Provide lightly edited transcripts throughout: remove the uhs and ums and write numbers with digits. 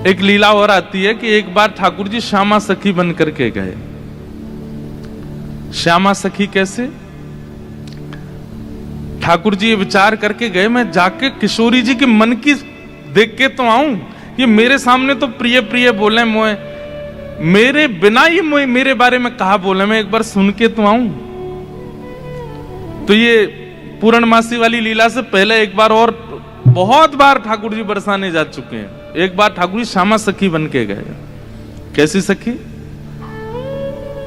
एक लीला और आती है कि एक बार ठाकुर जी श्यामा सखी बन करके गए। श्यामा सखी कैसे? ठाकुर जी ये विचार करके गए, मैं जाके किशोरी जी के मन की देख के तो आऊं, ये मेरे सामने तो प्रिय प्रिय बोले मोए, मेरे बिना ही मोए मेरे बारे में कहा बोले, मैं एक बार सुन के तो आऊं। तो ये पूर्णमासी वाली लीला से पहले एक बार और बहुत बार ठाकुर जी बरसाने जा चुके हैं। एक बार ठाकुर जी श्यामा सखी बन के गए। कैसी सखी?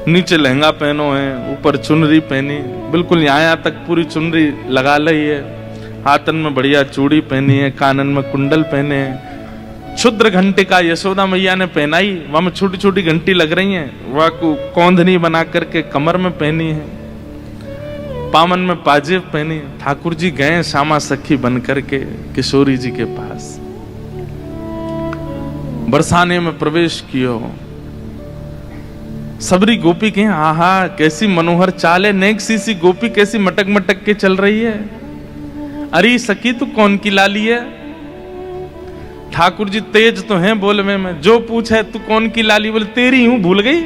नीचे लहंगा पहनो है, ऊपर चुनरी पहनी, बिल्कुल यहाँ तक पूरी चुनरी लगा ली है, हाथन में बढ़िया चूड़ी पहनी है, कानन में कुंडल पहने हैं, क्षुद्र घंटे का यशोदा मैया ने पहनाई, वहां में छोटी छोटी घंटी लग रही है, वह कौंधनी बना करके कमर में पहनी है, पामन में पाजेब पहनी। ठाकुर जी गए श्यामा सखी बन करके किशोरी जी के पास, बरसाने में प्रवेश कियो। सबरी गोपी के आहा कैसी मनोहर चाल है, नेक सी गोपी कैसी मटक मटक के चल रही है। अरे सखी तू कौन की लाली है? ठाकुर जी तेज तो हैं बोलवे में, जो पूछे तू कौन की लाली, बोले तेरी हूं, भूल गई।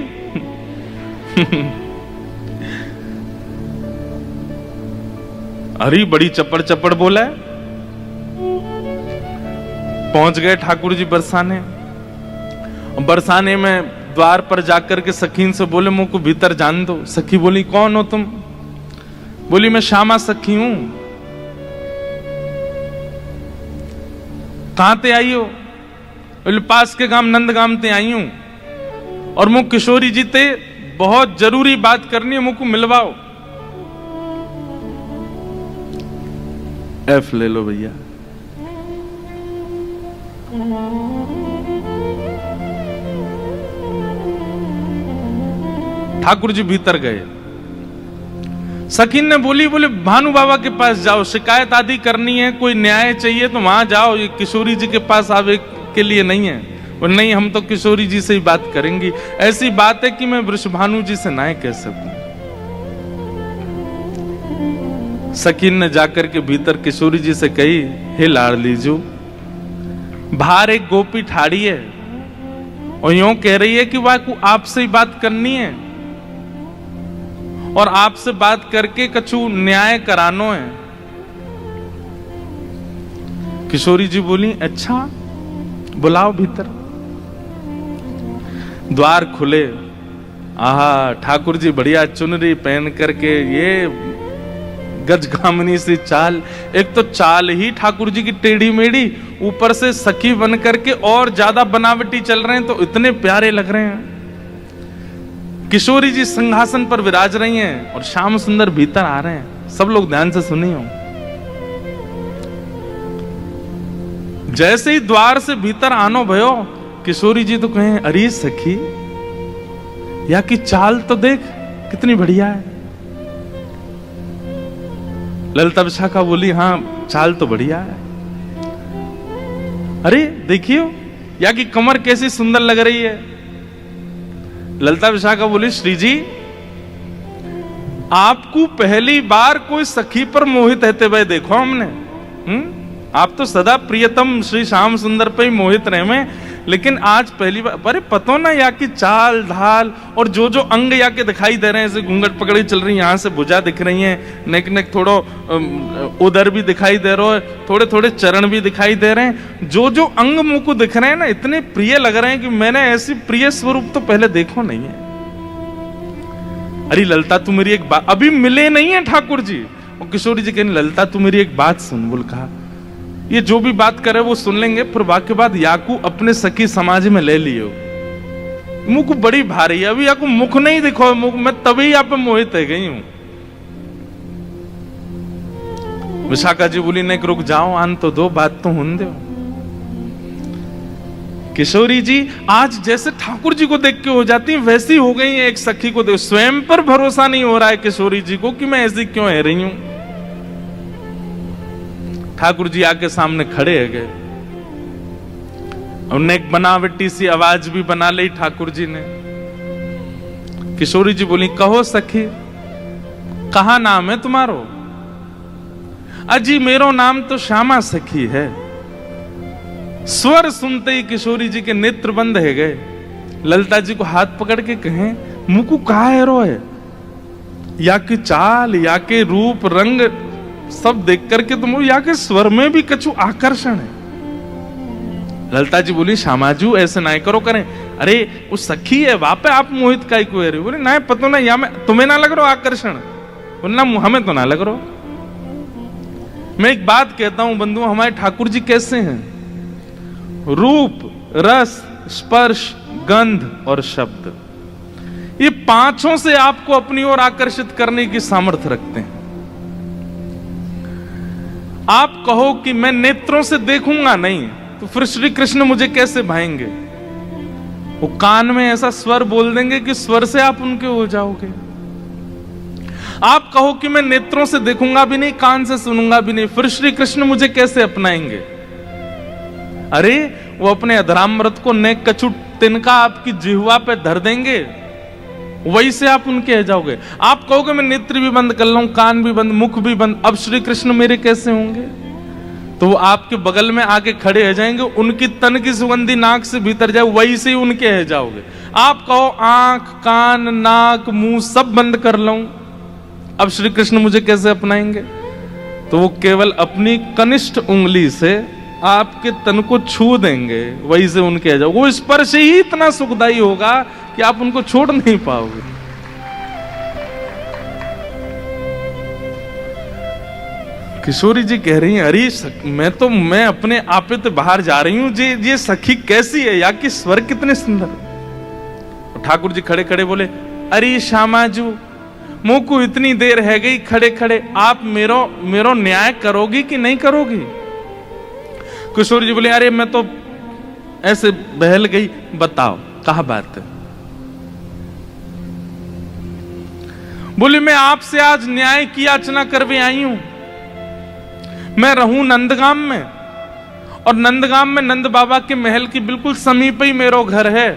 अरे बड़ी चपड़ चपड़ बोला है। पहुंच गए ठाकुर जी बरसाने। बरसाने में द्वार पर जाकर के सखीन से बोले मुझको भीतर जान दो। सखी बोली कौन हो तुम? बोली मैं श्यामा सखी हूं। कहां ते आई हो? बोले पास के गांव नंद गांव ते आई हूं, और मुझ किशोरी जी ते बहुत जरूरी बात करनी है, मुझको मिलवाओ। एफ ले लो भैया। ठाकुर जी भीतर गए। सखीन ने बोली बोले भानु बाबा के पास जाओ, शिकायत आदि करनी है, कोई न्याय चाहिए तो वहां जाओ, ये किशोरी जी के पास आवे के लिए नहीं है। और नहीं, हम तो किशोरी जी से ही बात करेंगी। ऐसी बात है कि मैं वृषभानु जी से ना कह सकूं। सकीन ने जाकर के भीतर किशोरी जी से कही, हे लाडली जो, बाहर एक गोपी ठाड़ी है और यूं कह रही है कि वह को आपसे ही बात करनी है और आपसे बात करके कछु न्याय करानो है। किशोरी जी बोली अच्छा बुलाओ भीतर। द्वार खुले। आहा ठाकुर जी बढ़िया चुनरी पहन करके, ये गजगामिनी सी चाल, एक तो चाल ही ठाकुर जी की टेढ़ी मेढ़ी, ऊपर से सखी बन करके और ज्यादा बनावटी चल रहे हैं, तो इतने प्यारे लग रहे हैं। किशोरी जी सिंहासन पर विराज रही हैं और श्याम सुंदर भीतर आ रहे हैं। सब लोग ध्यान से सुनिए। जैसे ही द्वार से भीतर आनो भयो, किशोरी जी तो कहें अरे सखी या की चाल तो देख कितनी बढ़िया है। ललिता विशाखा बोली हाँ चाल तो बढ़िया है। अरे देखियो या की कमर कैसी सुंदर लग रही है। ललिता विशाखा बोली श्री जी आपको पहली बार कोई सखी पर मोहित रहते हुए देखो हमने। आप तो सदा प्रियतम श्री श्याम सुंदर पे ही मोहित रहे में, लेकिन आज पहली बार। अरे पतो ना या की चाल ढाल और जो जो अंग या के दिखाई दे रहे हैं, जैसे घूंघट पकड़ी चल रही है, यहाँ से भुजा दिख रही है, नेक नेक थोड़ो उधर भी दिखाई दे रहा है, थोड़े थोड़े चरण भी दिखाई दे रहे हैं। जो जो अंग मुंह को दिख रहे हैं ना, इतने प्रिय लग रहे हैं कि मैंने ऐसी प्रिय स्वरूप तो पहले देखो नहीं है। अरे ललिता तू मेरी एक बात, अभी मिले नहीं है ठाकुर जी। और किशोरी जी कहने ललिता तू मेरी एक बात सुन। बोल कहा ये जो भी बात करे वो सुन लेंगे, फिर वाक्य बाद याकू अपने सखी समाज में ले लियो। मुख बड़ी भारी है, अभी याकू मुख नहीं दिखो, मुख मैं तभी यहाँ पे मोहित है गई हूं। विशाखा जी बोली नहीं रुक जाओ, आन तो दो, बात तो हुन दो। किशोरी जी आज जैसे ठाकुर जी को देख के हो जाती है, वैसी हो गई है एक सखी को देख। स्वयं पर भरोसा नहीं हो रहा है किशोरी जी को कि मैं ऐसी क्यों है रही हूं। ठाकुर जी आके सामने खड़े है गए। उन्हें एक बनावटी सी आवाज भी बना ली ठाकुर जी ने। किशोरी जी बोली कहो सखी कहा नाम है तुम्हारो? अजी मेरो नाम तो श्यामा सखी है। स्वर सुनते ही किशोरी जी के नेत्र बंद है गए। ललिता जी को हाथ पकड़ के कहें, मुकु कहा है रो है, या कि चाल या के रूप रंग सब देख करके तुम, या के स्वर में भी कछु आकर्षण है। ललिता जी बोली, श्यामाजू ऐसे ना करो करें, अरे वो सखी है वहां पे आप मोहित का को रहे। बोले ना पतो ना, या मैं तुम्हें ना लग रहा आकर्षण, बोलना हमें तो ना लग रहा। मैं एक बात कहता हूं बंधु, हमारे ठाकुर जी कैसे हैं? रूप, रस, स्पर्श, गंध और शब्द, ये पांचों से आपको अपनी ओर आकर्षित करने की सामर्थ्य रखते हैं। आप कहो कि मैं नेत्रों से देखूंगा नहीं, तो फिर श्री कृष्ण मुझे कैसे भाएंगे? वो कान में ऐसा स्वर बोल देंगे कि स्वर से आप उनके हो जाओगे। आप कहो कि मैं नेत्रों से देखूंगा भी नहीं, कान से सुनूंगा भी नहीं, फिर श्री कृष्ण मुझे कैसे अपनाएंगे? अरे वो अपने अधरामृत को नेक कछु तिनका आपकी जिह्वा पे धर देंगे, वही से आप उनके हो जाओगे। आप कहोगे मैं नेत्र भी बंद कर लूं, कान भी बंद, मुख भी बंद, अब श्री कृष्ण मेरे कैसे होंगे? तो वो आपके बगल में आके खड़े हो जाएंगे, उनकी तन की सुगंधी नाक से भीतर जाए, वही से उनके हो जाओगे। आप कहो आंख, कान, नाक, मुंह सब बंद कर लूं, अब श्री कृष्ण मुझे कैसे अपनाएंगे? तो वो केवल अपनी कनिष्ठ उंगली से आपके तन को छू देंगे, वही से उनके हो जाओगे। वो स्पर्श ही इतना सुखदायी होगा कि आप उनको छोड़ नहीं पाओगे। किशोरी जी कह रही हैं, अरे मैं अपने आपित बाहर जा रही हूं, ये सखी कैसी है, या कि स्वर कितने सुंदर। ठाकुर जी खड़े खड़े बोले, अरे श्यामाजू मुंह को इतनी देर है गई खड़े खड़े, आप मेरो न्याय करोगी कि नहीं करोगी? किशोरी जी बोले, अरे मैं तो ऐसे बहल गई, बताओ कहा बात है? बोली, मैं आपसे आज न्याय की याचना करवे आई हूं। मैं रहूं नंदगाम में, और नंदगाम में नंद बाबा के महल की बिल्कुल समीप ही मेरा घर है।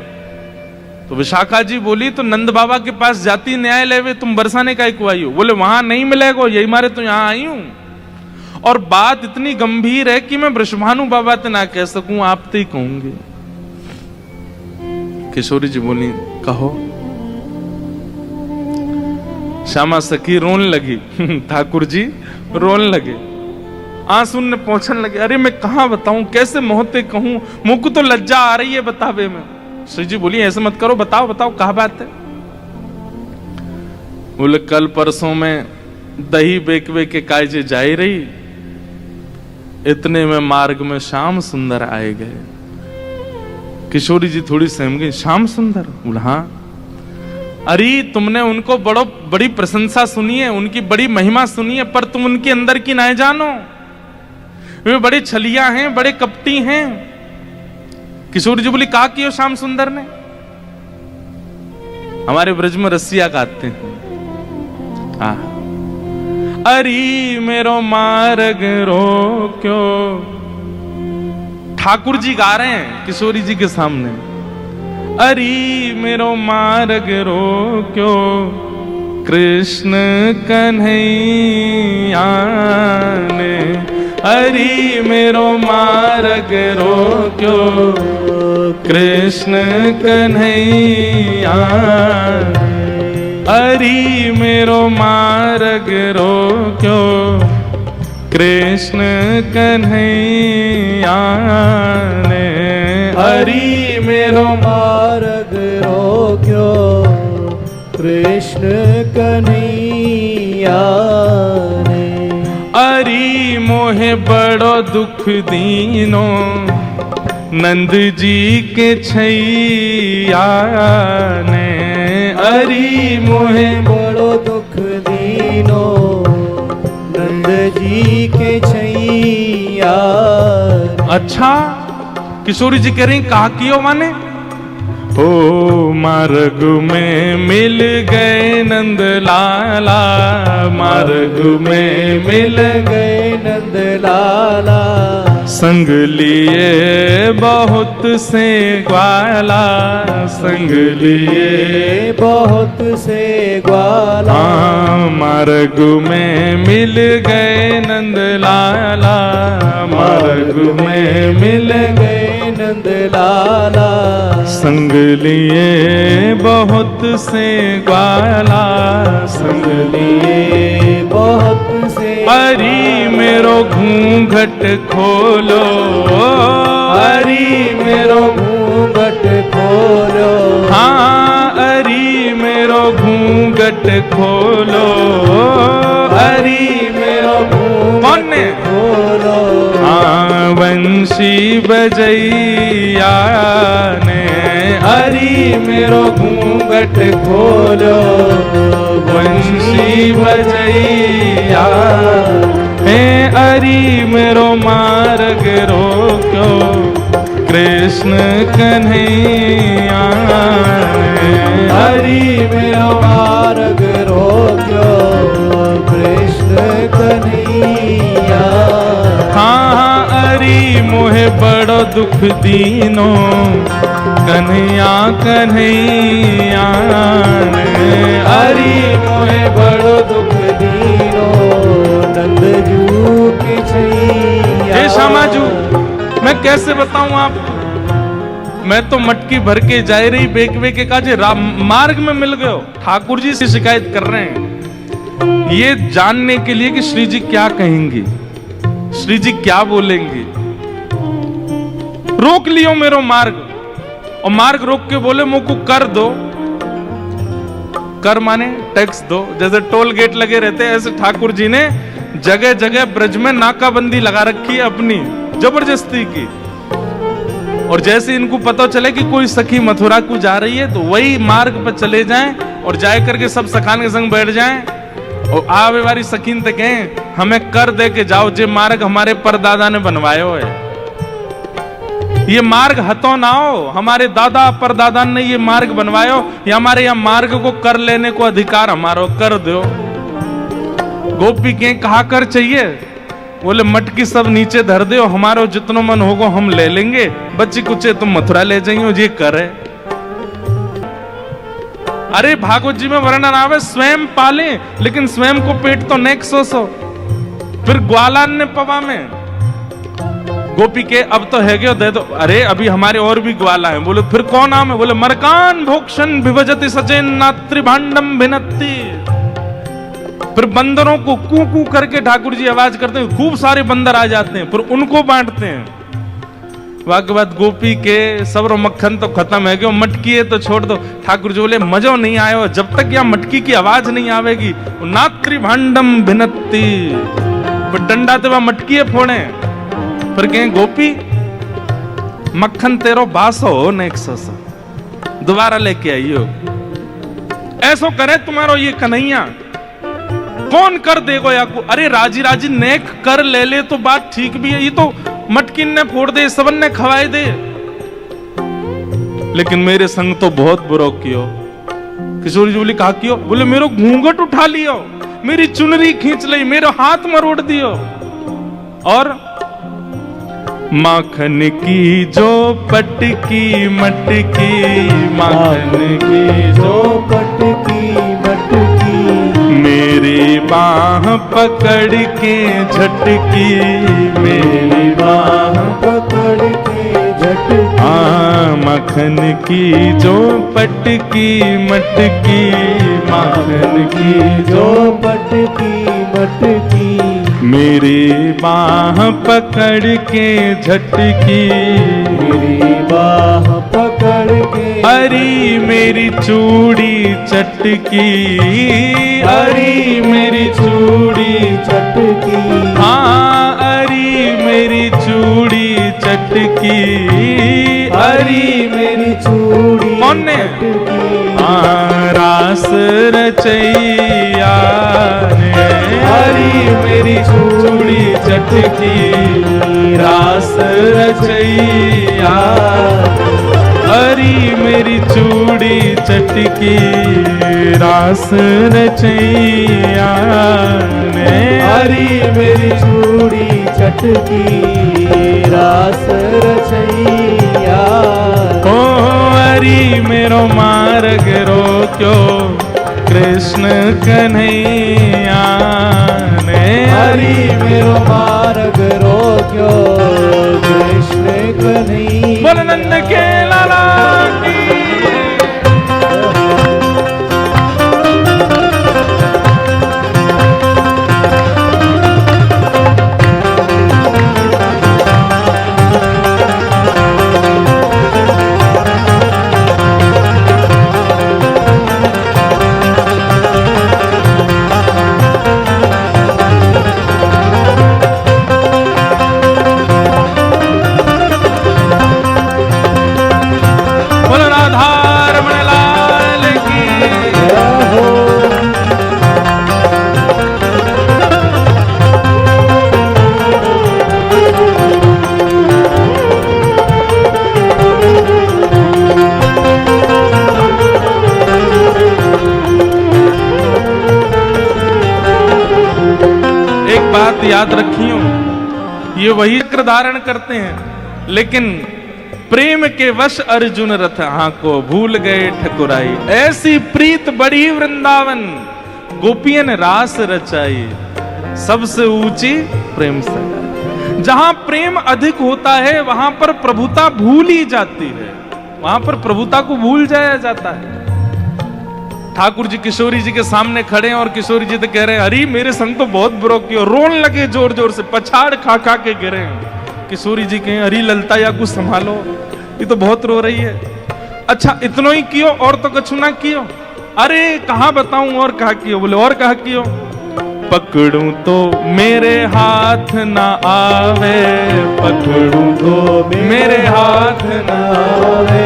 तो विशाखा जी बोली, तो नंद बाबा के पास जाती न्याय लेवे, तुम बरसाने का को आई हो? बोले वहां नहीं मिलेगा, यही मारे तो यहां आई हूं। और बात इतनी गंभीर है कि मैं वृषभानु बाबा ते ना कह सकूं, आप ते ही कहूंगी। किशोरी जी बोली, कहो। श्यामा सखी रोने लगी, ठाकुर जी रोने लगे, आंसू ने पहुंचने लगे। अरे मैं कहां बताऊं, कैसे मोहते कहूं, मुझ को तो लज्जा आ रही है बतावे में। श्री जी बोली, ऐसे मत करो, बताओ बताओ कहा बात है? बोले, कल परसों में दही बेकवे के कायजे जाई रही, इतने में मार्ग में श्याम सुंदर आए गए। किशोरी जी थोड़ी सहम गई, श्याम सुंदर? बोला हाँ। अरे तुमने उनको बड़ी प्रशंसा सुनी है, उनकी बड़ी महिमा सुनी है, पर तुम उनके अंदर की ना जानो, वे बड़े छलिया हैं, बड़े कपटी हैं। किशोरी जी बोली, कहा कियो श्याम सुंदर ने? हमारे ब्रज में रसिया गाते हैं, अरे मेरो मार्ग रोक्यो। ठाकुर जी गा रहे हैं किशोरी जी के सामने, अरे मेरो मार्ग रोक्यो कृष्ण कन्हैया ने, अरे मेरो मार्ग रोक्यो कृष्ण कन्हैया, अरे मेरो मार्ग रोक्यो कृष्ण कन्हैया ने, हरि मेरो मार्ग रोक्यो कृष्ण कन्हैया ने, अरे मोहे बड़ो दुख दीनो नंद जी के छैया ने, हरि मोहे बड़ो दुख दीनो नंद जी के छैया। अच्छा, किशोरी जी कह रही कहा कियो माने? ओ मार्ग में मिल गए नंद लाला, मार्ग में मिल गए नंद लाला, संग लिए बहुत से ग्वाला, संग लिए बहुत से ग्वाला। मार्ग में मिल गए नंद लाला, मार्ग में मिल गए नंद लाला। संग लिए बहुत से ग्वाला, संग लिए बहुत से। हरि मेरो घूंघट खोलो, हरि मेरो घूंघट खोलो। हाँ हरि मेरो घूंघट खोलो, हरि मेरो कौन ने खोलो। हाँ बंशी बजैया ने हरि मेरो घूंघट खोलो। बंशी बजैया हे हरि मेरो मार्ग रोक्यो, कृष्ण कन्हैया। हरि मेरो मार्ग रोक्यो, कृष्ण कन्हैया। हाँ हरि मोहे बड़ो दुख दीनो, कन्हैया कन्हैया। हरि मोहे बड़ो दुख दीनो, नंदजू की छैया। हे श्यामाजू, मैं कैसे बताऊं आपको, मैं तो मटकी भर के जा रही बेक बेक के काजे मार्ग में मिल गए। ठाकुर जी से शिकायत कर रहे हैं ये जानने के लिए कि श्री जी क्या कहेंगे, श्री जी क्या बोलेंगे। रोक लियो मेरो मार्ग, और मार्ग रोक के बोले मुझको कर दो। कर माने टैक्स दो, जैसे टोल गेट लगे रहते हैं ऐसे ठाकुर जी ने जगह जगह ब्रज में नाकाबंदी लगा रखी है अपनी जबरदस्ती की। और जैसे इनको पता चले कि कोई सखी मथुरा को जा रही है तो वही मार्ग पर चले जाएं और जाए करके सब सखान के संग बैठ जाएं और आवे वाली सखीन तक कहें हमें कर दे के जाओ, जे मार्ग हमारे परदादा ने बनवायो है। ये मार्ग हतो ना हो, हमारे दादा परदादा ने ये मार्ग बनवायो, या हमारे यहाँ मार्ग को कर लेने को अधिकार हमारो, कर दो। गोपी के कहा कर चाहिए, बोले मटकी सब नीचे धर दो, हमारो जितनो मन होगो हम ले लेंगे, बच्ची कुचे तुम मथुरा ले जाइयो, ये करे। अरे भागवत जी में वर्णन आवे स्वयं पाले, लेकिन स्वयं को पेट तो नेक सो। फिर ग्वाला ने पवा में गोपी के अब तो है गयो दे दो। अरे अभी हमारे और भी ग्वाला हैं। बोले फिर कौन नाम है? बोले मरकान भोक्षण विभजति सचेन नात्री भांडम भिनत्ति। फिर बंदरों को कू कू करके ठाकुर जी आवाज करते हैं, खूब सारे बंदर आ जाते हैं, फिर उनको बांटते हैं। वाके बाद गोपी के सब्र मक्खन तो खत्म है, क्यों मटकी है तो छोड़ दो। ठाकुर जी बोले मजो नहीं आयो, जब तक यह मटकी की आवाज नहीं आवेगी नात्री भांडम भिनत्ति। फिर डंडा तो वह मटकी है फोड़े। फिर कहें गोपी मक्खन तेरो बासो हो नेक्सो दोबारा लेके आइयो। ऐसो करे तुम्हारो ये कन्हैया, कौन कर देगो या को? अरे राजी राजी नेक कर ले ले तो बात ठीक भी है, ये तो मटकिन ने फोड़ दे, सबन ने खवाए दे, लेकिन मेरे संग तो बहुत बुरो कियो। किशोरी जी बोली कहा कियो? बोले मेरो घूंघट उठा लियो, मेरी चुनरी खींच ली, मेरे हाथ मरोड़ दियो, और माखन की जो पटकी मटकी, माखन की जो पटकी मटकी, मेरी बाह पकड़ के झटकी, मेरी बाह पकड़ के झटकी। माखन की जो पटकी मटकी, माखन की जो पटकी मटकी, मेरी बाह पकड़ के झटकी, मेरी बाह पकड़ के। हरी मेरी चूड़ी चटकी, हरी मेरी चूड़ी चटकी, हाँ हरी मेरी चूड़ी चटकी, हरी मेरी चूड़ी कौन ने? रास रचैया ने, हरी मेरी चूड़ी चटकी, रास रचैया, हरी मेरी चूड़ी चटकी, रास रचैया ने, हरी मेरी चूड़ी चटकी, रास रचैया। ओ हरी मेरो मार्ग रोक क्यों कृष्ण कन्हैया ने। हरि मेरो मार्ग रोक्यो कृष्ण कन्हैया। बोल नंद के लाला की। याद रखियो, ये वही चक्र धारण करते हैं, लेकिन प्रेम के वश अर्जुन रथ को भूल गए ठकुराई। ऐसी प्रीत बड़ी वृंदावन गोपियन रास रचाई, सबसे ऊंची प्रेम सगाई। जहां प्रेम अधिक होता है वहां पर प्रभुता भूल ही जाती है, वहां पर प्रभुता को भूल जाया जाता है। ठाकुर जी किशोरी जी के सामने खड़े हैं और किशोरी जी तो कह रहे हैं अरे मेरे संग तो बहुत बुरा किया, रोन लगे जोर जोर से, पछाड़ खा खा के गिरे हैं। किशोरी जी कहें अरे ललता या कुछ संभालो, ये तो बहुत रो रही है। अच्छा इतनो ही कियो और तो कछु ना कियो? अरे कहाँ बताऊं और कहा कियो? बोले और कहा कियो? पकड़ूं तो मेरे हाथ ना आवे, पकड़ूं तो मेरे हाथ ना आवे,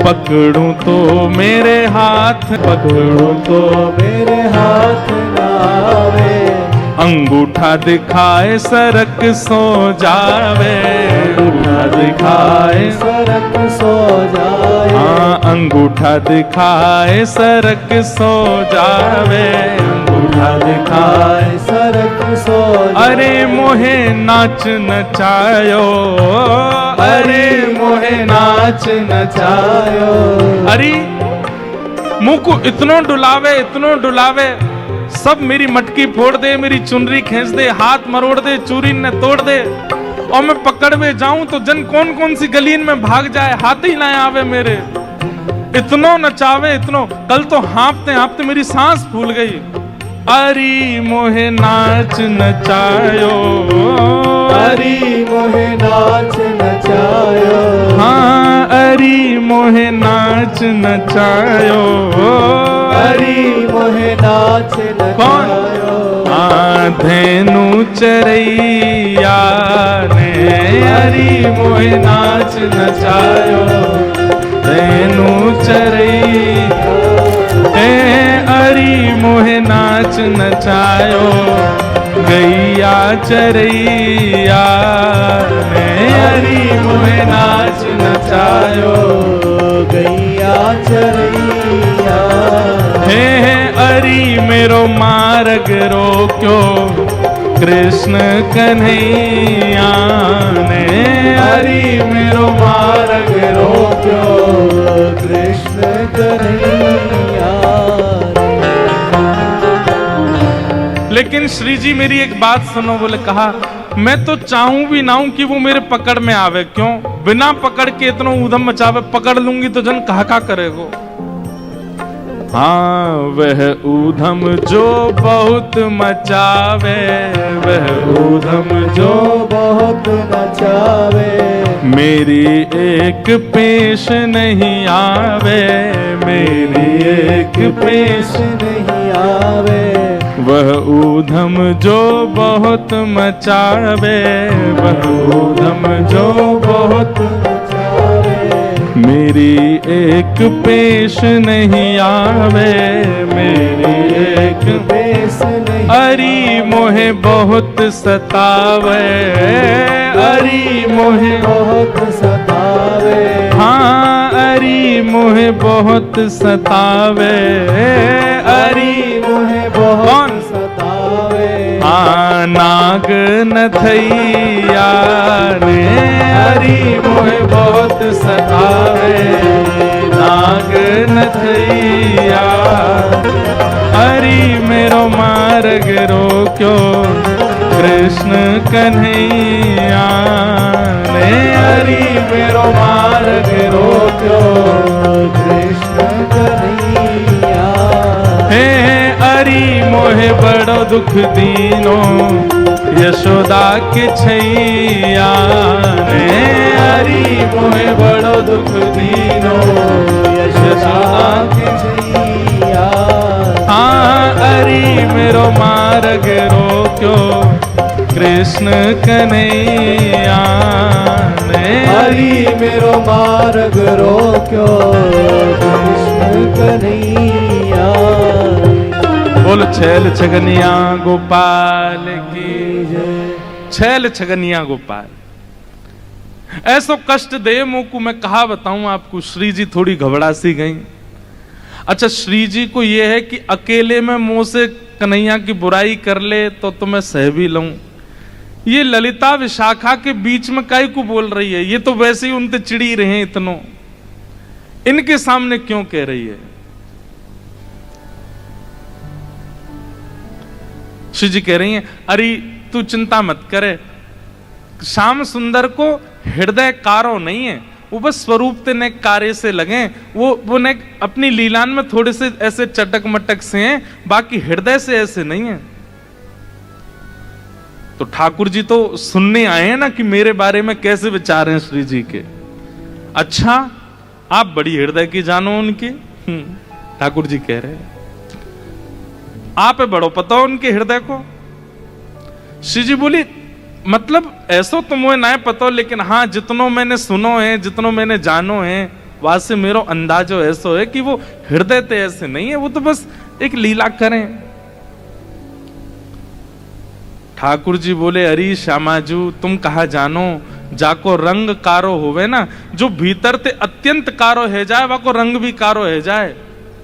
पकड़ूं तो मेरे हाथ, पकड़ूं तो मेरे हाथ ना आवे, अंगूठा दिखाए सरक सो जावे, अंगूठा दिखाए सरक सो जाए, हाँ अंगूठा दिखाए सरक सो जावे, अंगूठा दिखाए सरक सो जाए। अरे मोहे नाच नचायो, अरे मोहे नाच नचायो। अरे मुंह को इतनो डुलावे, इतनो डुलावे, सब मेरी मटकी फोड़ दे, मेरी चुनरी खींच दे, हाथ मरोड़ दे, चूरी न तोड़ दे, और मैं पकड़ में जाऊं तो जन कौन कौन सी गलीन में भाग जाए, हाथ ही ना आवे मेरे। इतनो नचावे इतनो, कल तो हाँफते हाँफते मेरी सांस फूल गई। अरे मोहे नाच नचायो, अरे मोहे नाच नचायो, हाँ अरे मोहे नाच नचायो, अरे मोहे नाच नचायो। धेनु चरैया ने अरे मोहे नाच नचायो, धेनु चरैया अरे मोहे नाच नचायो, गैया चरैया ने अरे मोहे नाच नचायो, गैया चरैया हे अरे मेरो मार्ग रोक्यो कृष्ण कन्हैया ने, अरे मेरो मार्ग रोक्यो कृष्ण कन्हैया। लेकिन श्री जी मेरी एक बात सुनो, बोले कहा मैं तो चाहूं भी ना हूं कि वो मेरे पकड़ में आवे, क्यों बिना पकड़ के इतना ऊधम मचावे, पकड़ लूंगी तो जन कहा करेगो। हाँ वह ऊधम जो बहुत मचावे, वह ऊधम जो बहुत मचावे, मेरी एक पेश नहीं आवे, मेरी एक पेश नहीं आवे, वह ऊधम जो बहुत मचावे, वह ऊधम जो बहुत मचावे, मेरी एक पेश नहीं आवे, मेरी एक पेश नहीं। अरे मोहे बहुत सतावे, अरे मोहे बहुत सतावे, हाँ अरे मोहे बहुत सतावे, अरे मोहे बहुत सतावे, हाँ नाग नथैया ने अरे मोहे बहुत सतावे, नाग नथैया क्यों कृष्ण कन्हैया ने। हरि मेरो मार्ग रोक्यो कृष्ण कन्हैया। हे हरि मोहे बड़ो दुख दीनो यशोदा के छैया ने। हरि मोहे बड़ो दुख दीनो यशोदा के छैया। हाँ हरि मेरो मार्ग रोक्यो कृष्ण कन्हैया ने। हरि मेरो मार्ग रोक्यो कृष्ण कन्हैया। बोल छैल छगनिया गोपाल की जय। छैल छगनिया गोपाल। ऐसो कष्ट दे मुझको, मैं कहा बताऊं आपको। श्री जी थोड़ी घबरा सी गई। अच्छा, श्री जी को यह है कि अकेले में मुंह से कन्हैया की बुराई कर ले तो मैं सह भी लूं। ये ललिता विशाखा के बीच में काहे को बोल रही है? ये तो वैसे ही उनसे चिड़ी रहे इतनो, इनके सामने क्यों कह रही है? श्री जी कह रही हैं, अरे तू चिंता मत करे, श्याम सुंदर को हृदय कारो नहीं है, वो बस स्वरूप ते ने कार्य से लगे, वो ने अपनी लीलान में थोड़े से ऐसे चटक मटक से हैं, बाकी हृदय से ऐसे नहीं है। तो ठाकुर जी तो सुनने आए हैं ना कि मेरे बारे में कैसे विचार हैं श्री जी के। अच्छा, आप बड़ी हृदय की जानो उनकी। ठाकुर जी कह रहे हैं, आप बड़ो पता हो उनके हृदय को। श्री जी बोली, मतलब ऐसो तो मुझे ना पता हो, लेकिन हाँ जितनो मैंने सुनो है, जितनो मैंने जानो है, वहां से मेरो अंदाजो ऐसो है कि वो हृदय ते ऐसे नहीं है, वो तो बस एक लीला करें। ठाकुर जी बोले, अरे श्यामाजू तुम कहा जानो, जाको रंग कारो होवे ना, जो भीतर ते अत्यंत कारो है जाए, वाको रंग भी कारो है जाए।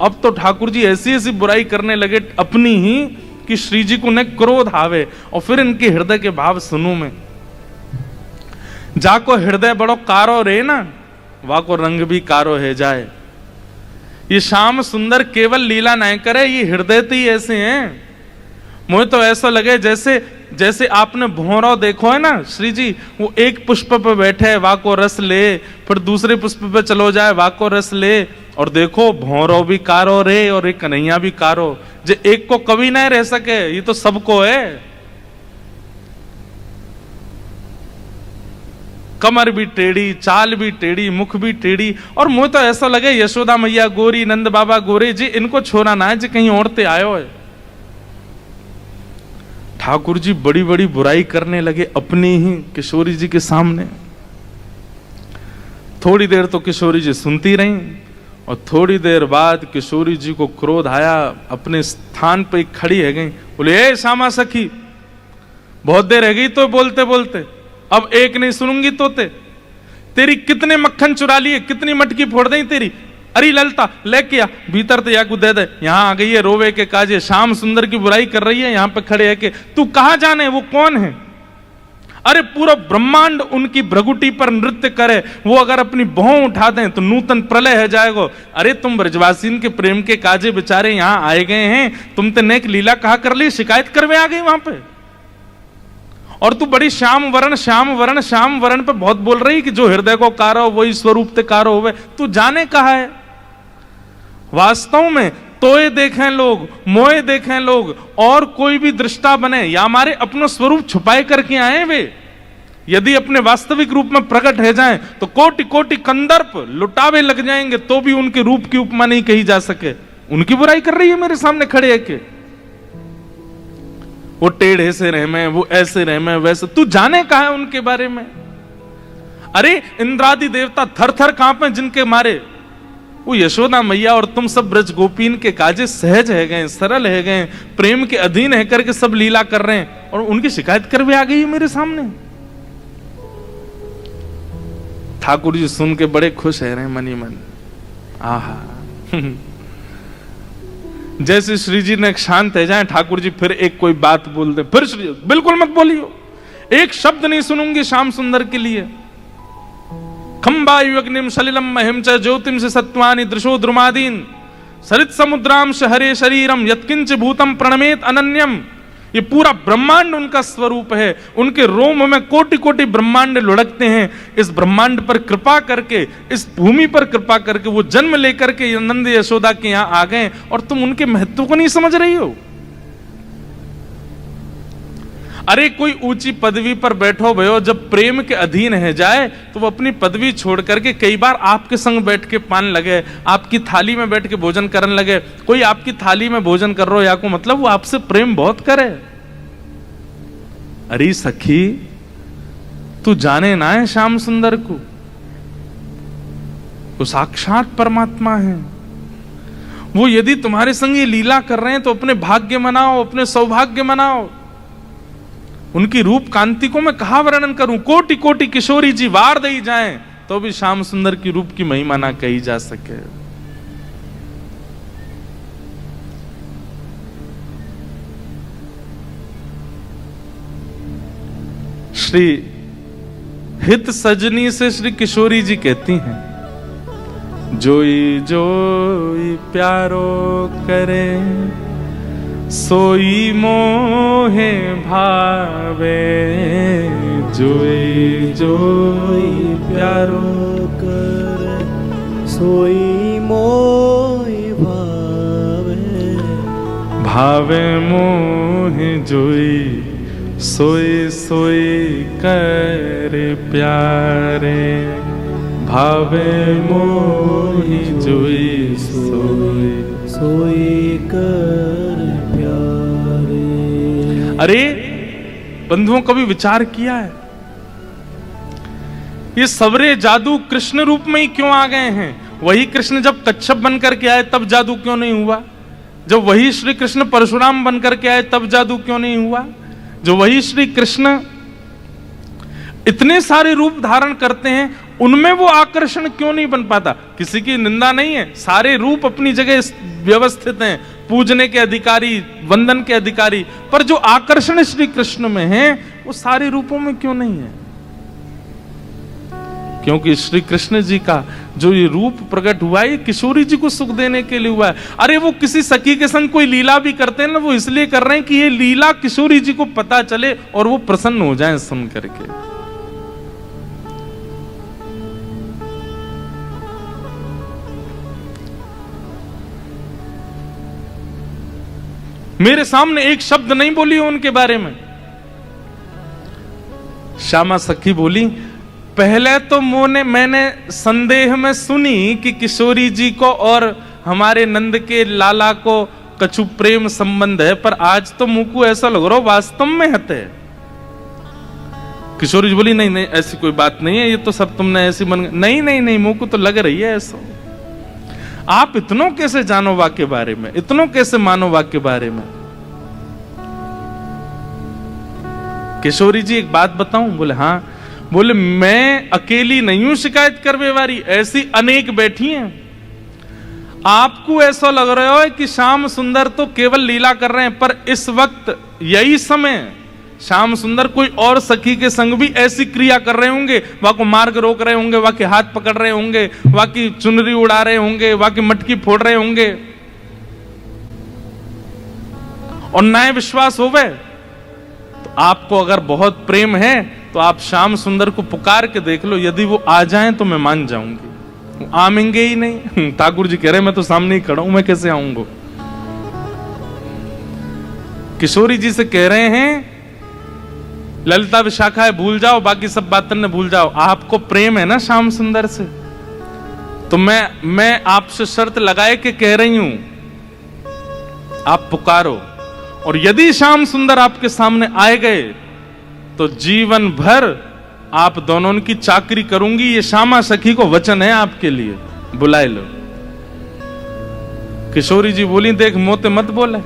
अब तो ठाकुर जी ऐसी ऐसी बुराई करने लगे अपनी ही कि श्री जी को न क्रोध आवे, और फिर इनके हृदय के भाव सुनूं मैं। जाको हृदय बड़ो कारो रे ना, वाको रंग भी कारो है जाए। ये श्याम सुंदर केवल लीला नहीं करे, ये हृदय तो ही ऐसे हैं। मुझे तो ऐसा लगे जैसे आपने भौरा देखो है ना श्री जी, वो एक पुष्प पे बैठे है, वाको रस ले, फिर दूसरे पुष्प पे चलो जाए, वाको रस ले, और देखो भौरो भी कारो रे और एक कन्हैया भी कारो। जे एक को कभी नहीं रह सके, ये तो सबको है। कमर भी टेढ़ी, चाल भी टेढ़ी, मुख भी टेढ़ी, और मुझे तो ऐसा लगे यशोदा मैया गोरी, नंद बाबा गोरे जी, इनको छोड़ा ना है जी कहीं औरतें आयो है। ठाकुर जी बड़ी बड़ी बुराई करने लगे अपनी ही किशोरी जी के सामने। थोड़ी देर तो किशोरी जी सुनती रहीं, और थोड़ी देर बाद किशोरी जी को क्रोध आया, अपने स्थान पे खड़ी है गई, बोले, ए श्यामा सखी, बहुत देर है गई तो बोलते बोलते, अब एक नहीं सुनूंगी तो तेरी कितने मक्खन चुरा लिए, कितनी मटकी फोड़ दें तेरी। अरे ललता लेके आ, भीतर तो याकू दे दे, यहां आ गई है रोवे के काजे, श्याम सुंदर की बुराई कर रही है, यहां पे खड़े है के तू कहां जाने वो कौन है? अरे पूरा ब्रह्मांड उनकी भ्रगुटी पर नृत्य करे, वो अगर अपनी भौं उठा दें तो नूतन प्रलय है जाएगा। अरे तुम ब्रजवासीन के प्रेम के काजे बेचारे यहां आए गए हैं, तुम तो नेक लीला कहा कर ली, शिकायत करवे आ गई वहां पे, और तू बड़ी श्याम वरण श्याम वरण श्याम वरण पे बहुत बोल रही कि जो हृदय को कारो वही स्वरूप ते कारो होवे। तू जाने कहा है? वास्तव में तोए देखें लोग, मोए देखें लोग, और कोई भी दृष्टा बने या हमारे अपना स्वरूप छुपाए करके आए वे, यदि अपने वास्तविक रूप में प्रकट हो जाएं तो कोटि कोटि कंदर्प लुटावे लग जाएंगे, तो भी उनके रूप की उपमा नहीं कही जा सके। उनकी बुराई कर रही है मेरे सामने खड़े है के, वो टेढ़े से रहमे, वो ऐसे रहमे, वैसे। तू जाने कहा है उनके बारे में? अरे इंद्रादि देवता थर थर कांपे जिनके मारे, वो यशोदा मैया और तुम सब ब्रज गोपीन के काजे सहज है गए, सरल है गए, प्रेम के अधीन है करके सब लीला कर रहे हैं, और उनकी शिकायत कर भी आ गई मेरे सामने। ठाकुर जी सुन के बड़े खुश है रहे मनी मन। आहा जैसे श्री जी ने शांत है जाए, ठाकुर जी फिर एक कोई बात बोल दे, फिर श्री बिल्कुल मत बोलियो, एक शब्द नहीं सुनूंगी श्याम सुंदर के लिए। खंबायु अग्निम सलिलम महिम च ज्योतिम से सत्वानि दृशो द्रुमादीन सरित समुद्राम हरे शरीरम यत्किंच भूतम प्रणमेत अनन्यम। ये पूरा ब्रह्मांड उनका स्वरूप है। उनके रोम में कोटि कोटि ब्रह्मांड लुढ़कते हैं। इस ब्रह्मांड पर कृपा करके, इस भूमि पर कृपा करके वो जन्म लेकर के नंद यशोदा के यहां आ गए, और तुम उनके महत्व को नहीं समझ रही हो। अरे कोई ऊंची पदवी पर बैठो भयो, जब प्रेम के अधीन है जाए तो वो अपनी पदवी छोड़ करके कई बार आपके संग बैठ के पान लगे, आपकी थाली में बैठ के भोजन करने लगे। कोई आपकी थाली में भोजन कर रहा हो या को मतलब वो आपसे प्रेम बहुत करे। अरे सखी, तू जाने ना है श्याम सुंदर को, वो साक्षात परमात्मा है। वो यदि तुम्हारे संग ये लीला कर रहे हैं तो अपने भाग्य मनाओ, अपने सौभाग्य मनाओ। उनकी रूप कांति को मैं कहा वर्णन करूं, कोटि कोटि किशोरी जी वार दई जाएं तो भी श्याम सुंदर की रूप की महिमा ना कही जा सके। श्री हित सजनी से श्री किशोरी जी कहती हैं, जोई जोई प्यारो करे सोई मोहे भावे, जोई जोई प्यारो करे सोई मोहि भावे, भावे मोहे जोई सोई सोई करे प्यारे, भावे मोहि जोई सोई सोई कर प्यारे। अरे बंधुओं, कभी विचार किया है ये सवरे जादू कृष्ण रूप में ही क्यों आ गए हैं? वही कृष्ण जब कच्छप बनकर के आए तब जादू क्यों नहीं हुआ? जब वही श्री कृष्ण परशुराम बनकर के आए तब जादू क्यों नहीं हुआ? जो वही श्री कृष्ण इतने सारे रूप धारण करते हैं, उनमें वो आकर्षण क्यों नहीं बन पाता? किसी की निंदा नहीं है, सारे रूप अपनी जगह व्यवस्थित हैं, पूजने के अधिकारी, वंदन के अधिकारी, पर जो आकर्षण श्री कृष्ण में है वो सारे रूपों में क्यों नहीं है? क्योंकि श्री कृष्ण जी का जो ये रूप प्रकट हुआ है, ये किशोरी जी को सुख देने के लिए हुआ है। अरे वो किसी सखी के संग कोई लीला भी करते हैं ना, वो इसलिए कर रहे हैं कि ये लीला किशोरी जी को पता चले और वो प्रसन्न हो जाएं सुन करके। मेरे सामने एक शब्द नहीं बोली उनके बारे में। श्यामा सखी बोली, पहले तो मैंने संदेह में सुनी कि किशोरी जी को और हमारे नंद के लाला को कछु प्रेम संबंध है, पर आज तो मुंह को ऐसा लग रहा हो वास्तव में हते। किशोरी जी बोली, नहीं नहीं ऐसी कोई बात नहीं है, ये तो सब तुमने ऐसी नहीं नहीं नहीं, मुंह को तो लग रही है ऐसा। आप इतनों कैसे जानो वाक्य बारे में, इतनों कैसे मानो वाक्य बारे में? किशोरी जी एक बात बताऊं? बोले हाँ। बोले मैं अकेली नहीं हूं शिकायत करवे वाली, ऐसी अनेक बैठी हैं। आपको ऐसा लग रहा है कि श्याम सुंदर तो केवल लीला कर रहे हैं, पर इस वक्त यही समय श्याम सुंदर कोई और सखी के संग भी ऐसी क्रिया कर रहे होंगे। वहां को मार्ग रोक रहे होंगे, वहां के हाथ पकड़ रहे होंगे, वहां की चुनरी उड़ा रहे होंगे, वहां की मटकी फोड़ रहे होंगे, और न्याय विश्वास होवे तो आपको अगर बहुत प्रेम है तो आप श्याम सुंदर को पुकार के देख लो, यदि वो आ जाएं तो मैं मान जाऊंगी। आमेंगे ही नहीं। ठाकुर जी कह रहे मैं तो सामने ही खड़ा हूं, मैं कैसे आऊंगा? किशोरी जी से कह रहे हैं ललिता विशाखा है भूल जाओ, बाकी सब बातें न भूल जाओ। आपको प्रेम है ना श्याम सुंदर से, तो मैं आपसे शर्त लगाए के कह रही हूं, आप पुकारो, और यदि श्याम सुंदर आपके सामने आए गए तो जीवन भर आप दोनों की चाकरी करूंगी। ये श्यामा सखी को वचन है आपके लिए, बुलाए लो। किशोरी जी बोली, देख मोते मत बोले,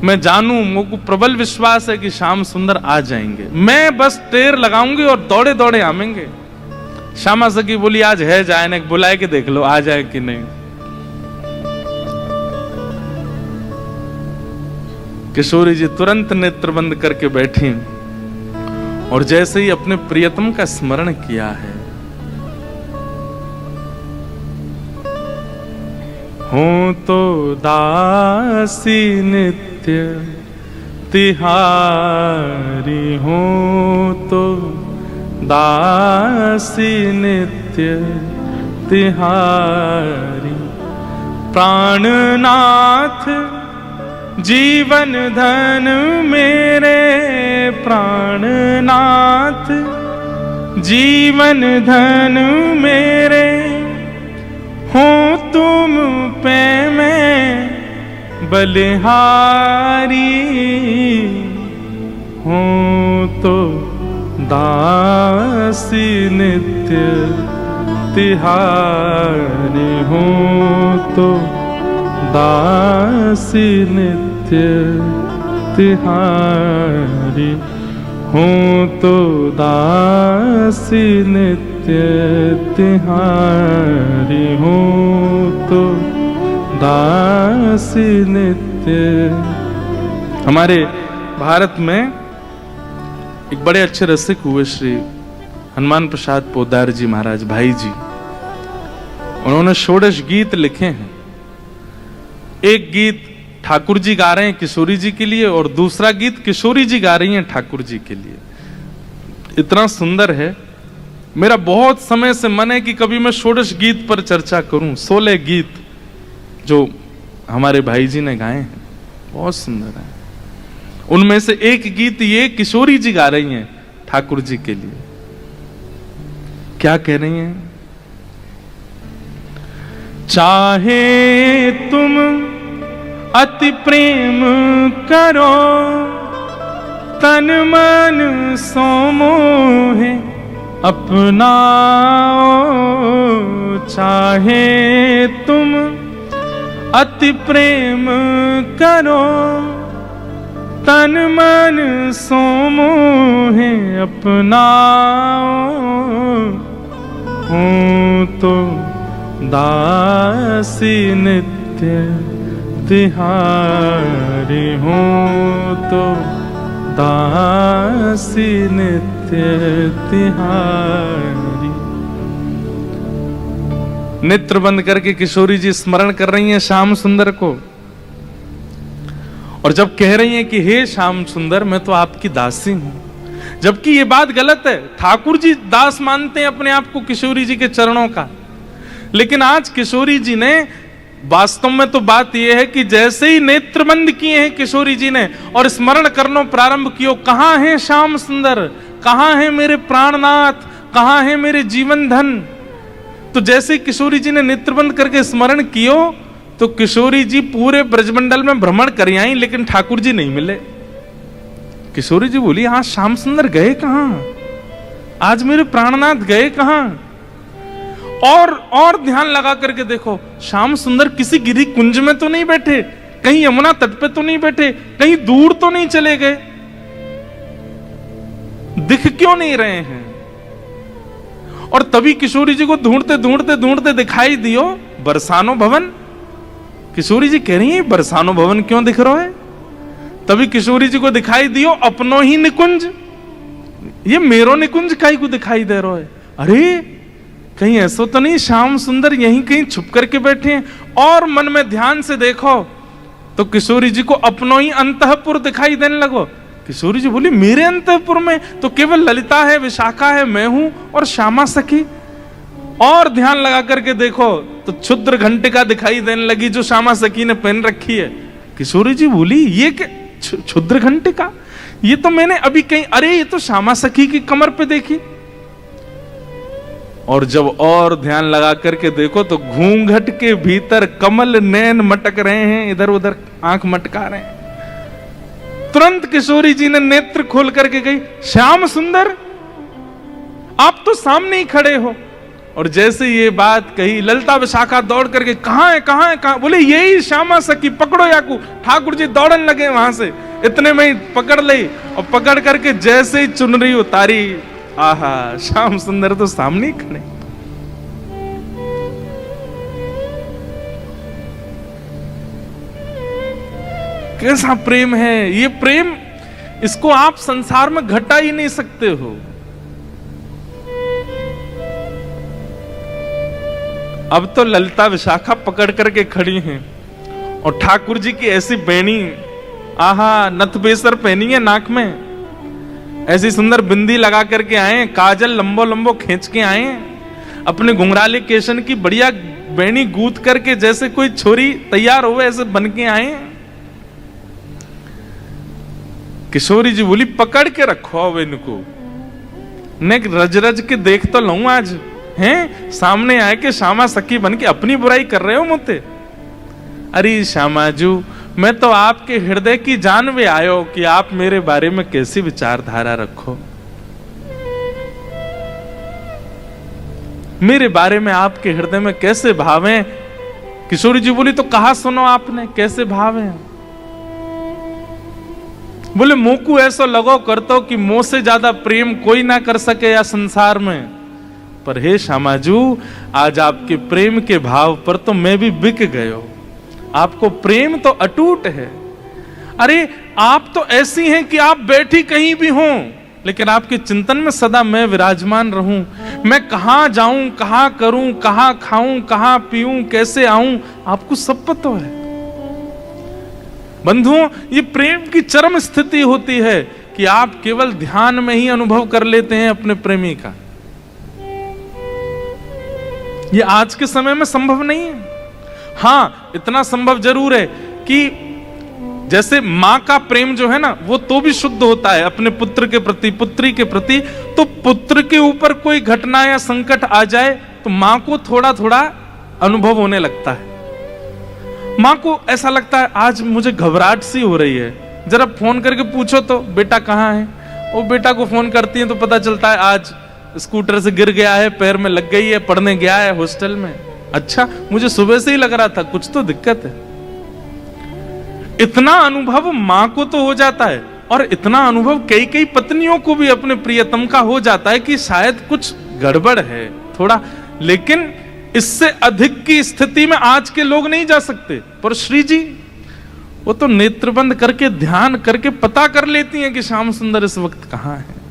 मैं जानू, मुझको प्रबल विश्वास है कि श्याम सुंदर आ जाएंगे, मैं बस टेर लगाऊंगी और दौड़े दौड़े आवेंगे। श्यामा सखी बोली, आज है जाए ना, बुलाए के देख लो आ जाए कि नहीं। किशोरी जी तुरंत नेत्र बंद करके बैठी और जैसे ही अपने प्रियतम का स्मरण किया है, हो तो दासी नित्य तिहारी हूँ तो दासी नित्य तिहारी। प्राणनाथ जीवन धन मेरे, प्राणनाथ जीवन धन मेरे, हो तुम पे मैं बलिहारी। हूँ तो दासी नित्य तिहारी, हूँ तो दासी नित्य तिहारी, हूँ तो दासी नित्य तिहारी, हूँ तो दासी नित्य। हमारे भारत में एक बड़े अच्छे रसिक हुए श्री हनुमान प्रसाद पोद्दार जी महाराज, भाई जी। उन्होंने षोडश गीत लिखे हैं। एक गीत ठाकुर जी गा रहे हैं किशोरी जी के लिए, और दूसरा गीत किशोरी जी गा रही हैं ठाकुर जी के लिए। इतना सुंदर है। मेरा बहुत समय से मन है कि कभी मैं षोडश गीत पर चर्चा करूं। 16 गीत जो हमारे भाई जी ने गाए हैं, बहुत सुंदर है। उनमें से एक गीत ये किशोरी जी गा रही हैं ठाकुर जी के लिए। क्या कह रही हैं? चाहे तुम अति प्रेम करो, तन मन सो मोहे अपनाओ। चाहे तुम अति प्रेम करो, तन मन सो मोहे अपनाओ। हूँ तो दासी नित्य तिहारी, हूँ तो दासी नित्य तिहारी। नेत्र बंद करके किशोरी जी स्मरण कर रही हैं श्याम सुंदर को, और जब कह रही हैं कि हे श्याम सुंदर, मैं तो आपकी दासी हूं। जबकि ये बात गलत है। ठाकुर जी दास मानते हैं अपने आप को किशोरी जी के चरणों का। लेकिन आज किशोरी जी ने, वास्तव में तो बात यह है कि जैसे ही नेत्र बंद किए हैं किशोरी जी ने और स्मरण करना प्रारंभ किया, कहां है श्याम सुंदर, कहां है मेरे प्राणनाथ, कहां है मेरे जीवन धन। तो जैसे किशोरी जी ने नेत्र बंद करके स्मरण कियो, तो किशोरी जी पूरे ब्रजमंडल में भ्रमण कर आई, लेकिन ठाकुर जी नहीं मिले। किशोरी जी बोली, हाँ श्याम सुंदर गए कहां, आज मेरे प्राणनाथ गए कहां। और ध्यान लगा करके देखो, श्याम सुंदर किसी गिरी कुंज में तो नहीं बैठे, कहीं यमुना तट पे तो नहीं बैठे, कहीं दूर तो नहीं चले गए, दिख क्यों नहीं रहे हैं। और तभी किशोरी जी को ढूंढते ढूंढते ढूंढते दिखाई दियो बरसानो भवन। किशोरी जी कह रही है बरसानो भवन क्यों दिख रहा है। तभी किशोरी जी को दिखाई दियो अपनो ही निकुंज, ये मेरो निकुंज काई को दिखाई दे रहा है। अरे कहीं ऐसा तो नहीं श्याम सुंदर यहीं कहीं छुप करके बैठे हैं। और मन में ध्यान से देखो तो किशोरी जी को अपनो ही अंतःपुर दिखाई देने लगो। किशोरी जी बोली, मेरे अंतःपुर में तो केवल ललिता है, विशाखा है, मैं हूं और श्यामा सखी। और ध्यान लगा करके देखो तो क्षुद्र घंटिका दिखाई देने लगी जो श्यामा सखी ने पहन रखी है। किशोरी जी बोली, ये क्या क्षुद्र घंटिका, ये तो मैंने अभी कहीं, अरे ये तो श्यामा सखी की कमर पे देखी। और जब और ध्यान लगा करके देखो तो घूंघट के भीतर कमल नैन मटक रहे हैं, इधर उधर आंख मटका रहे हैं। तुरंत किशोरी जी ने नेत्र खोल करके गई, श्याम सुंदर आप तो सामने ही खड़े हो। और जैसे ये बात कही, ललिता विशाखा दौड़ करके, कहां है कहां है कहां, बोले यही श्यामा सखी, पकड़ो याकू। ठाकुर जी दौड़न लगे वहां से, इतने में ही पकड़ ली, और पकड़ करके जैसे ही चुनरी उतारी, आहा श्याम सुंदर तो सामने ही खड़े। कैसा प्रेम है ये प्रेम, इसको आप संसार में घटा ही नहीं सकते हो। अब तो ललिता विशाखा पकड़ करके खड़ी हैं और ठाकुर जी की ऐसी बेणी आहा, नथ बेसर पहनी है नाक में, ऐसी सुंदर बिंदी लगा करके आए, काजल लंबो लंबो खींच के आए, अपने घुंघराले केशन की बढ़िया बेणी गूंथ करके जैसे कोई छोरी तैयार हो ऐसे बन के आए। किशोरी जी बोली पकड़ के रखो अब इनको, ने रज रज के देख तो लूं आज, हैं सामने आए के श्यामा सखी बन के अपनी बुराई कर रहे हो मुझे। अरे श्यामाजू, मैं तो आपके हृदय की जानवे आयो कि आप मेरे बारे में कैसी विचारधारा रखो, मेरे बारे में आपके हृदय में कैसे भाव हैं। किशोरी जी बोली तो कहा सुनो आपने कैसे भाव हैं। बोले मुंह को ऐसा लगो करतो कि मुंह से ज्यादा प्रेम कोई ना कर सके या संसार में, पर हे श्यामाजू आज आपके प्रेम के भाव पर तो मैं भी बिक गयो। आपको प्रेम तो अटूट है। अरे आप तो ऐसी हैं कि आप बैठी कहीं भी हों लेकिन आपके चिंतन में सदा मैं विराजमान रहूं। मैं कहां जाऊं, कहां करूं, कहां खाऊं, कहां पीऊं, कैसे आऊं, आपको सब पता है। बंधुओं, ये प्रेम की चरम स्थिति होती है कि आप केवल ध्यान में ही अनुभव कर लेते हैं अपने प्रेमी का। ये आज के समय में संभव नहीं है। हां, इतना संभव जरूर है कि जैसे मां का प्रेम जो है ना वो तो भी शुद्ध होता है अपने पुत्र के प्रति, पुत्री के प्रति, तो पुत्र के ऊपर कोई घटना या संकट आ जाए तो मां को थोड़ा थोड़ा अनुभव होने लगता है। मां को ऐसा लगता है आज मुझे घबराहट सी हो रही है, जरा फोन करके पूछो तो बेटा कहाँ है। वो बेटा को फोन करती है तो पता चलता है आज स्कूटर से गिर गया है, पैर में लग गई है, पढ़ने गया है हॉस्टल में। अच्छा, मुझे सुबह से ही लग रहा था कुछ तो दिक्कत है। इतना अनुभव मां को तो हो जाता है और इतना अनुभव कई कई पत्नियों को भी अपने प्रियतम का हो जाता है कि शायद कुछ गड़बड़ है थोड़ा, लेकिन इससे अधिक की स्थिति में आज के लोग नहीं जा सकते। पर श्री जी वो तो नेत्र बंद करके ध्यान करके पता कर लेती हैं कि श्याम सुंदर इस वक्त कहां है।